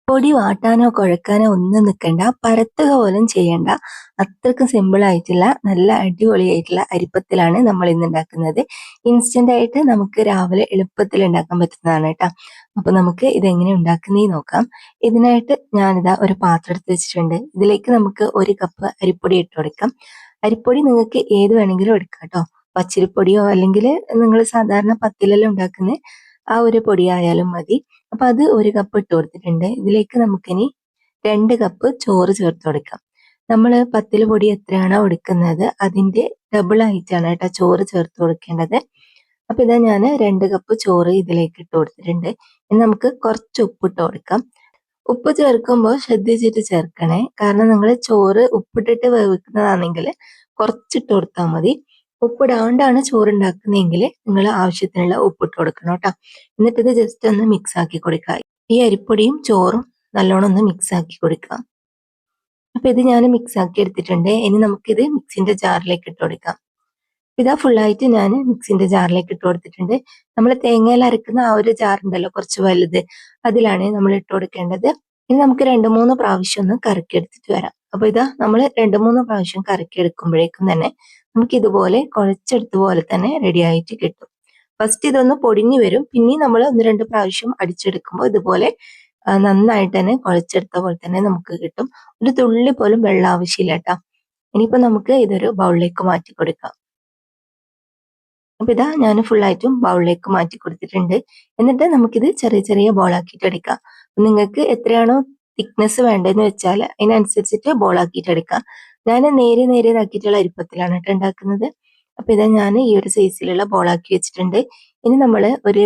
പൊടി വാട്ടാനോ കുഴക്കാനോ ഒന്നും നിൽക്കണ്ട, പരത്തുക പോലും ചെയ്യണ്ട. അത്രയ്ക്കും സിമ്പിൾ ആയിട്ടുള്ള നല്ല അടിപൊളിയായിട്ടുള്ള അരിപ്പത്തിലാണ് നമ്മൾ ഇന്ന് ഉണ്ടാക്കുന്നത്. ഇൻസ്റ്റന്റ് ആയിട്ട് നമുക്ക് രാവിലെ എളുപ്പത്തിൽ ഉണ്ടാക്കാൻ പറ്റുന്നതാണ് കേട്ടോ. അപ്പൊ നമുക്ക് ഇതെങ്ങനെ ഉണ്ടാക്കുന്നതെന്ന് നോക്കാം. ഇതിനായിട്ട് ഞാനിതാ ഒരു പാത്രം എടുത്ത് വെച്ചിട്ടുണ്ട്. ഇതിലേക്ക് നമുക്ക് 1 കപ്പ് അരിപ്പൊടി ഇട്ട് കൊടുക്കാം. അരിപ്പൊടി നിങ്ങൾക്ക് ഏത് വേണമെങ്കിലും എടുക്കാം കേട്ടോ. പച്ചരിപ്പൊടിയോ അല്ലെങ്കിൽ നിങ്ങൾ സാധാരണ പത്തിലെല്ലാം ഉണ്ടാക്കുന്ന ആ ഒരു പൊടിയായാലും മതി. അപ്പൊ അത് 1 കപ്പ് ഇട്ട് കൊടുത്തിട്ടുണ്ട്. ഇതിലേക്ക് നമുക്കിനി 2 കപ്പ് ചോറ് ചേർത്ത് കൊടുക്കാം. നമ്മൾ പത്തില് പൊടി എത്രയാണോ എടുക്കുന്നത് അതിന്റെ ഡബിൾ ആയിട്ടാണ് കേട്ടോ ചോറ് ചേർത്ത് കൊടുക്കേണ്ടത്. അപ്പൊ ഇതാ ഞാൻ 2 കപ്പ് ചോറ് ഇതിലേക്ക് ഇട്ട് കൊടുത്തിട്ടുണ്ട്. ഇനി നമുക്ക് കുറച്ച് ഉപ്പിട്ട് കൊടുക്കാം. ഉപ്പ് ചേർക്കുമ്പോൾ ശ്രദ്ധിച്ചിട്ട് ചേർക്കണേ, കാരണം നിങ്ങൾ ചോറ് ഉപ്പിട്ടിട്ട് വേവിക്കുന്നതാണെങ്കിൽ കുറച്ചിട്ട് കൊടുത്താൽ മതി. ഉപ്പിടാണ്ടാണ് ചോറ് ഉണ്ടാക്കുന്നതെങ്കിൽ നിങ്ങൾ ആവശ്യത്തിനുള്ള ഉപ്പിട്ട് കൊടുക്കണം കേട്ടോ. എന്നിട്ട് ഇത് ജസ്റ്റ് ഒന്ന് മിക്സ് ആക്കി കൊടുക്കുക. ഈ അരിപ്പൊടിയും ചോറും നല്ലോണം ഒന്ന് മിക്സ് ആക്കി കൊടുക്കാം. അപ്പൊ ഇത് ഞാൻ മിക്സ് ആക്കി എടുത്തിട്ടുണ്ട്. ഇനി നമുക്കിത് മിക്സിന്റെ ജാറിലേക്ക് ഇട്ട് കൊടുക്കാം. ഇതാ ഫുള്ളായിട്ട് ഞാൻ മിക്സിന്റെ ജാറിലേക്ക് ഇട്ട് കൊടുത്തിട്ടുണ്ട്. നമ്മൾ തേങ്ങയിൽ അരക്കുന്ന ആ ഒരു ജാറുണ്ടല്ലോ കുറച്ച് വലുത്, അതിലാണ് നമ്മൾ ഇട്ട് കൊടുക്കേണ്ടത്. ഇനി നമുക്ക് 2-3 പ്രാവശ്യം ഒന്ന് കറക്കി എടുത്തിട്ട് വരാം. അപ്പൊ ഇതാ നമ്മൾ 2-3 പ്രാവശ്യം കറക്കി എടുക്കുമ്പോഴേക്കും തന്നെ നമുക്ക് ഇതുപോലെ കുഴച്ചെടുത്ത പോലെ തന്നെ റെഡി ആയിട്ട് കിട്ടും. ഫസ്റ്റ് ഇതൊന്ന് പൊടിഞ്ഞു വരും, പിന്നെ നമ്മൾ 1-2 പ്രാവശ്യം അടിച്ചെടുക്കുമ്പോൾ ഇതുപോലെ നന്നായിട്ട് തന്നെ കുഴച്ചെടുത്ത പോലെ തന്നെ നമുക്ക് കിട്ടും. ഒരു തുള്ളി പോലും വെള്ളം ആവശ്യമില്ല കേട്ടോ. ഇനിയിപ്പോ നമുക്ക് ഇതൊരു ബൗളിലേക്ക് മാറ്റി കൊടുക്കാം. അപ്പൊ ഇതാ ഞാൻ ഫുള്ളായിട്ടും ബൗളിലേക്ക് മാറ്റി കൊടുത്തിട്ടുണ്ട്. എന്നിട്ട് നമുക്കിത് ചെറിയ ചെറിയ ബോളാക്കിയിട്ട് എടുക്കാം. നിങ്ങൾക്ക് എത്രയാണോ തിക്നെസ് വേണ്ടതെന്ന് വെച്ചാൽ അതിനനുസരിച്ചിട്ട് ബോളാക്കിയിട്ട് എടുക്കാം. ഞാൻ നേരിയതാക്കിയിട്ടുള്ള അരിപ്പത്തിലാണ് കേട്ടോ ഉണ്ടാക്കുന്നത്. അപ്പൊ ഇതാ ഞാൻ ഈ ഒരു സൈസിലുള്ള ബോളാക്കി വെച്ചിട്ടുണ്ട്. ഇനി നമ്മൾ ഒരു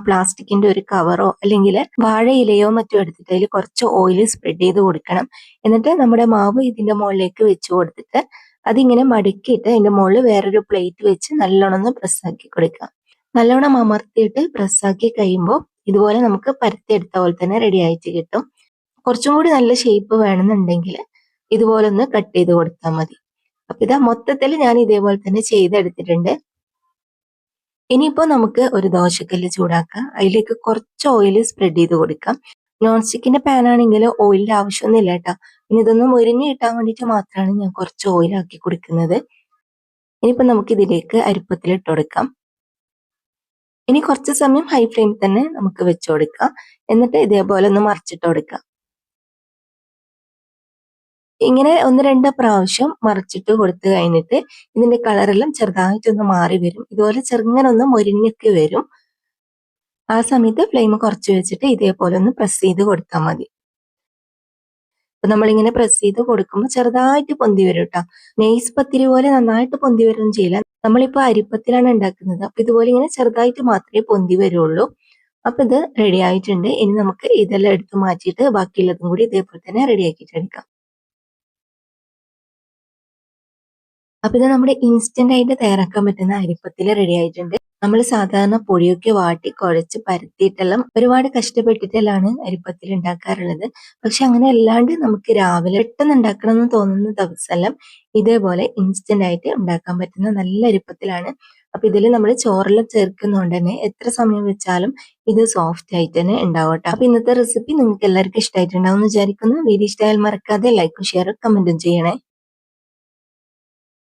പ്ലാസ്റ്റിക്കിന്റെ ഒരു കവറോ അല്ലെങ്കിൽ വാഴയിലയോ മറ്റോ എടുത്തിട്ട് അതിൽ കുറച്ച് ഓയിൽ സ്പ്രെഡ് ചെയ്ത് കൊടുക്കണം. എന്നിട്ട് നമ്മുടെ മാവ് ഇതിന്റെ മുകളിലേക്ക് വെച്ച് കൊടുത്തിട്ട് അതിങ്ങനെ മടക്കിയിട്ട് അതിന്റെ മുകളിൽ വേറൊരു പ്ലേറ്റ് വെച്ച് നല്ലോണം ഒന്ന് പ്രസ്സാക്കി കൊടുക്കാം. നല്ലോണം അമർത്തിയിട്ട് പ്രസ്സാക്കി കഴിയുമ്പോൾ ഇതുപോലെ നമുക്ക് പരത്തിയെടുത്ത പോലെ തന്നെ റെഡി ആയിട്ട് കിട്ടും. കുറച്ചും കൂടി നല്ല ഷേപ്പ് വേണമെന്നുണ്ടെങ്കിൽ ഇതുപോലെ ഒന്ന് കട്ട് ചെയ്ത് കൊടുത്താൽ മതി. അപ്പൊ ഇതാ മൊത്തത്തിൽ ഞാൻ ഇതേപോലെ തന്നെ ചെയ്തെടുത്തിട്ടുണ്ട്. ഇനിയിപ്പോ നമുക്ക് ഒരു ദോശക്കല്ല് ചൂടാക്കാം. അതിലേക്ക് കുറച്ച് ഓയിൽ സ്പ്രെഡ് ചെയ്ത് കൊടുക്കാം. നോൺ സ്റ്റിക്കിന്റെ പാൻ ആണെങ്കിൽ ഓയിലിന്റെ ആവശ്യമൊന്നുമില്ല കേട്ടോ. ഇനി ഇതൊന്ന് മുരിഞ്ഞ് കിട്ടാൻ വേണ്ടിയിട്ട് മാത്രമാണ് ഞാൻ കുറച്ച് ഓയിൽ ആക്കി കൊടുക്കുന്നത്. ഇനിയിപ്പോ നമുക്ക് ഇതിലേക്ക് അരിപ്പത്തിൽ ഇട്ട് കൊടുക്കാം. ഇനി കുറച്ച് സമയം ഹൈ ഫ്ലെയിമിൽ തന്നെ നമുക്ക് വെച്ചു കൊടുക്കാം. എന്നിട്ട് ഇതേപോലെ ഒന്ന് മറിച്ചിട്ട് കൊടുക്കാം. ഇങ്ങനെ 1-2 പ്രാവശ്യം മറിച്ചിട്ട് കൊടുത്തു കഴിഞ്ഞിട്ട് ഇതിന്റെ കളറെല്ലാം ചെറുതായിട്ടൊന്ന് മാറി വരും. ഇതുപോലെ ചെറുങ്ങനെ ഒന്ന് മൊരിഞ്ഞൊക്കെ വരും. ആ സമയത്ത് ഫ്ലെയിം കുറച്ച് വെച്ചിട്ട് ഇതേപോലെ ഒന്ന് പ്രസ് ചെയ്ത് കൊടുത്താൽ മതി. അപ്പൊ നമ്മളിങ്ങനെ പ്രസ് ചെയ്ത് കൊടുക്കുമ്പോൾ ചെറുതായിട്ട് പൊന്തി വരും കേട്ടോ. നെയ്സ് പത്തിരി പോലെ നന്നായിട്ട് പൊന്തി വരും ചെയ്യില്ല. നമ്മളിപ്പോ അരിപ്പത്തിലാണ് ഉണ്ടാക്കുന്നത്. അപ്പൊ ഇതുപോലെ ഇങ്ങനെ ചെറുതായിട്ട് മാത്രമേ പൊന്തി വരുള്ളൂ. അപ്പൊ ഇത് റെഡി ആയിട്ടുണ്ട്. ഇനി നമുക്ക് ഇതെല്ലാം എടുത്ത് മാറ്റിയിട്ട് ബാക്കിയുള്ളതും കൂടി ഇതേപോലെ തന്നെ റെഡി ആക്കിയിട്ട് എടുക്കാം. അപ്പൊ ഇത് നമ്മുടെ ഇൻസ്റ്റന്റ് ആയിട്ട് തയ്യാറാക്കാൻ പറ്റുന്ന അരിപ്പത്തിൽ റെഡി ആയിട്ടുണ്ട്. നമ്മൾ സാധാരണ പൊടിയൊക്കെ വാട്ടി കുഴച്ച് പരത്തിയിട്ടെല്ലാം ഒരുപാട് കഷ്ടപ്പെട്ടിട്ടെല്ലാം അരിപ്പത്തിൽ ഉണ്ടാക്കാറുള്ളത്. പക്ഷെ അങ്ങനെ അല്ലാണ്ട് നമുക്ക് രാവിലെ പെട്ടെന്ന് ഉണ്ടാക്കണം എന്ന് തോന്നുന്ന ദിവസമെല്ലാം ഇതേപോലെ ഇൻസ്റ്റന്റ് ആയിട്ട് ഉണ്ടാക്കാൻ പറ്റുന്ന നല്ല അരിപ്പത്തിലാണ്. അപ്പൊ ഇതിൽ നമ്മൾ ചോറെല്ലാം ചേർക്കുന്നതുകൊണ്ട് തന്നെ എത്ര സമയം വെച്ചാലും ഇത് സോഫ്റ്റ് ആയിട്ട് തന്നെ ഉണ്ടാവട്ടെ. അപ്പൊ ഇന്നത്തെ റെസിപ്പി നിങ്ങൾക്ക് എല്ലാവർക്കും ഇഷ്ടമായിട്ടുണ്ടാവും എന്ന് വിചാരിക്കുന്നു. വീഡിയോ ഇഷ്ടമായാൽ മറക്കാതെ ലൈക്കും ഷെയറും കമന്റും ചെയ്യണേ.